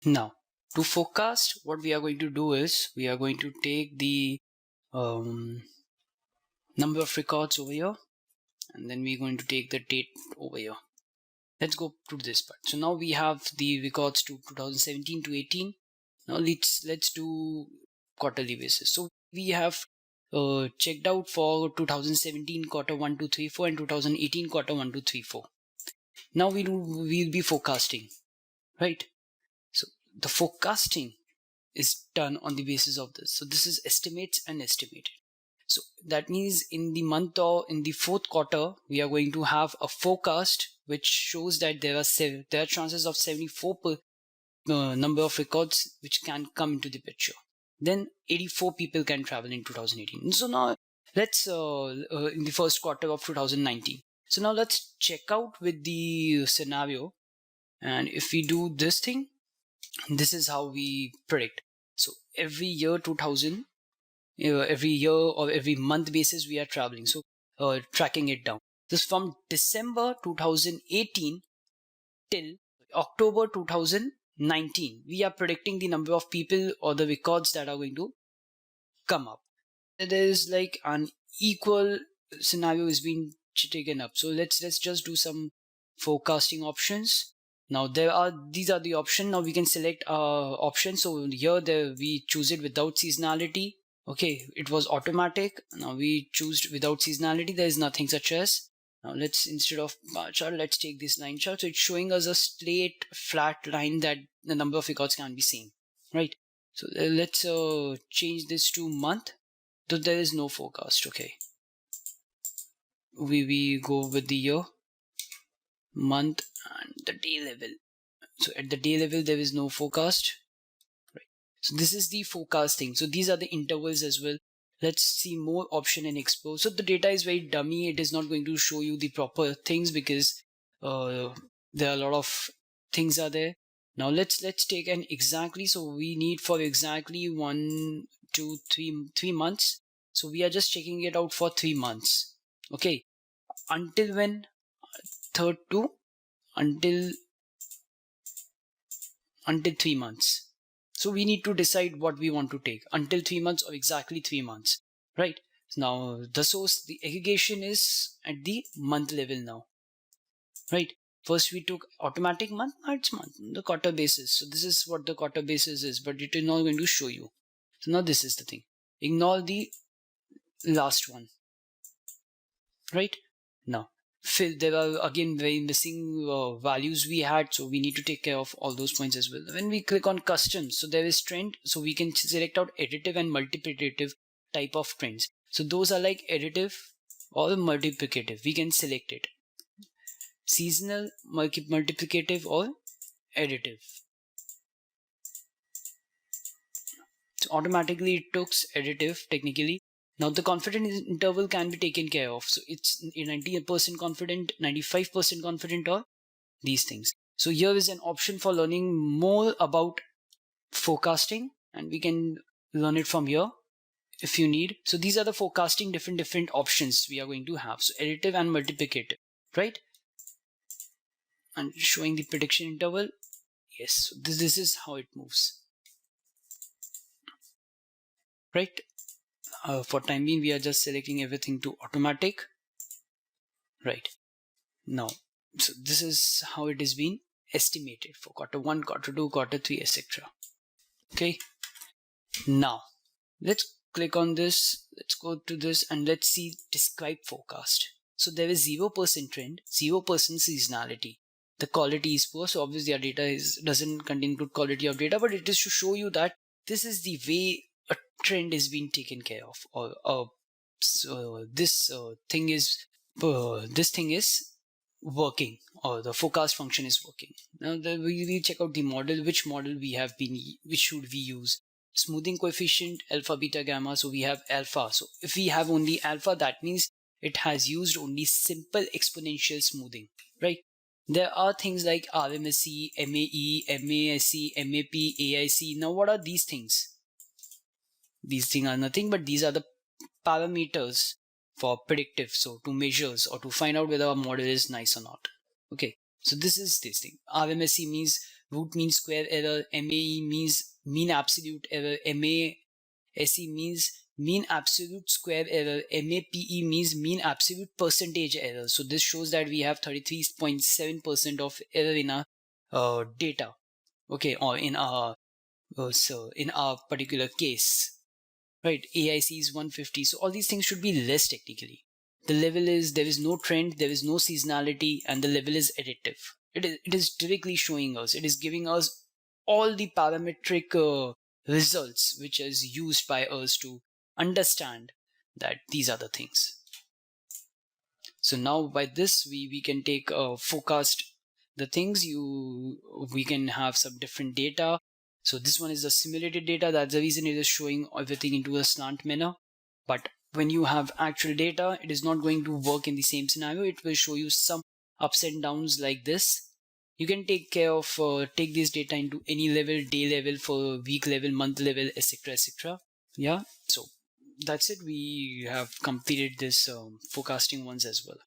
Now, to forecast, what we are going to do is we are going to take the number of records over here, and then we're going to take the date over here. Let's go to this part. So now we have the records to 2017 to 18. Now let's do quarterly basis. So we have checked out for 2017 quarter 1 2 3 4 and 2018 quarter 1 2 3 4. Now we'll be forecasting, right? So the forecasting is done on the basis of this. So this is estimates and estimated. So that means in the month or in the fourth quarter, we are going to have a forecast which shows that there are chances of 74 number of records which can come into the picture. Then 84 people can travel in 2018. So now let's in the first quarter of 2019. So now let's check out with the scenario, and if we do this thing, this is how we predict. So every year 2000, every year or every month basis we are traveling, so tracking it down. This from December 2018 till October 2019, we are predicting the number of people or the records that are going to come up. There is like an equal scenario is being taken up. So let's just do some forecasting options. Now these are the options. Now we can select options. So here we choose it without seasonality. Okay, it was automatic. Now we choose without seasonality. There is nothing such as. Now let's, instead of bar chart, let's take this line chart. So it's showing us a straight flat line that the number of records can be seen, right? So let's change this to month. So there is no forecast. Okay, we go with the year, month, and the day level. So at the day level there is no forecast, right? So this is the forecasting. So these are the intervals as well. Let's see more option and explore. So the data is very dummy. It is not going to show you the proper things because there are a lot of things are there. Now let's take an exactly. So we need for exactly 1 2 3 months. So we are just checking it out for 3 months. Okay, until when? Third to until 3 months. So we need to decide what we want to take, until 3 months or exactly 3 months, right? Now the source, the aggregation is at the month level now, right? First we took automatic month, now it's month, the quarter basis. So this is what the quarter basis is, but it is not going to show you. So now this is the thing. Ignore the last one, right? Now there are again very missing values we had, so we need to take care of all those points as well. When we click on custom, so there is trend, so we can select out additive and multiplicative type of trends. So those are like additive or multiplicative, we can select it. Seasonal, multiplicative, or additive. So automatically it took additive technically. Now the confidence interval can be taken care of. So it's 90% confident, 95% confident, or these things. So here is an option for learning more about forecasting, and we can learn it from here if you need. So these are the forecasting different options we are going to have. So additive and multiplicative, right? And showing the prediction interval. Yes, so this is how it moves, right? For time being, we are just selecting everything to automatic, right? Now, so this is how it is being estimated for quarter 1, quarter 2, quarter 3, etc. Okay, now let's click on this, let's go to this, and let's see describe forecast. So there is 0% trend, 0% seasonality. The quality is poor, so obviously our data doesn't contain good quality of data, but it is to show you that this is the way a trend is being taken care of, or so this thing is working, or the forecast function is working. Now we check out the model, which model which should we use. Smoothing coefficient, alpha, beta, gamma. So we have alpha. So if we have only alpha, that means it has used only simple exponential smoothing, right? There are things like RMSE, MAE, MASE, MAP, AIC. Now what are these things? These things are nothing but these are the parameters for predictive, so to measures or to find out whether a model is nice or not. Okay, so this is this thing. RMSE means root mean square error, MAE means mean absolute error, MASE means mean absolute square error, MAPE means mean absolute percentage error. So this shows that we have 33.7% of error in our data, okay, or in our in our particular case, right? AIC is 150, so all these things should be less technically. The level is, there is no trend, there is no seasonality, and the level is additive. It is directly showing us, it is giving us all the parametric results which is used by us to understand that these are the things. So now by this we can take forecast the things we can have some different data. So this one is the simulated data, that's the reason it is showing everything into a slant manner. But when you have actual data, it is not going to work in the same scenario. It will show you some ups and downs like this. You can take care of take this data into any level, day level, for week level, month level, etc, etc. Yeah, so that's it. We have completed this forecasting ones as well.